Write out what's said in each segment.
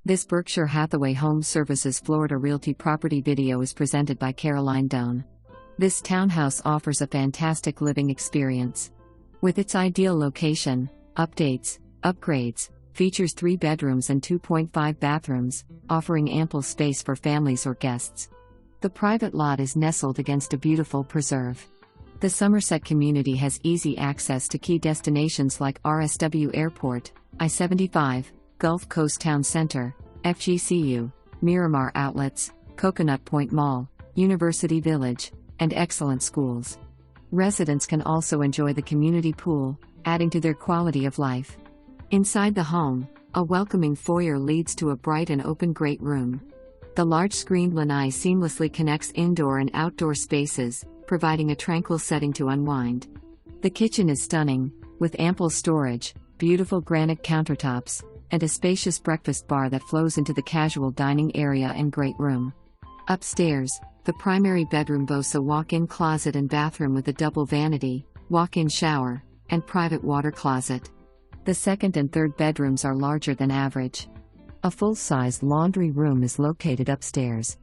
This Berkshire Hathaway HomeServices Florida Realty property video is presented by Caroline Doan. This townhouse offers a fantastic living experience. With its ideal location, upgrades, features 3 bedrooms and 2.5 bathrooms, offering ample space for families or guests. The private lot is nestled against a beautiful preserve. The Somerset community has easy access to key destinations like RSW Airport, I-75, Gulf Coast Town Center, FGCU, Miramar Outlets, Coconut Point Mall, University Village, and excellent schools. Residents can also enjoy the community pool, adding to their quality of life. Inside the home, a welcoming foyer leads to a bright and open great room. The large screened lanai seamlessly connects indoor and outdoor spaces, providing a tranquil setting to unwind. The kitchen is stunning, with ample storage, beautiful granite countertops, and a spacious breakfast bar that flows into the casual dining area and great room. Upstairs, the primary bedroom boasts a walk-in closet and bathroom with a double vanity, walk-in shower, and private water closet. The second and third bedrooms are larger than average. A full-size laundry room is located upstairs.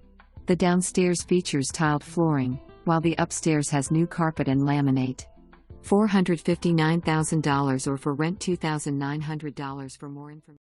The downstairs features tiled flooring, while the upstairs has new carpet and laminate. $459,000 or for rent $2,900 for more information.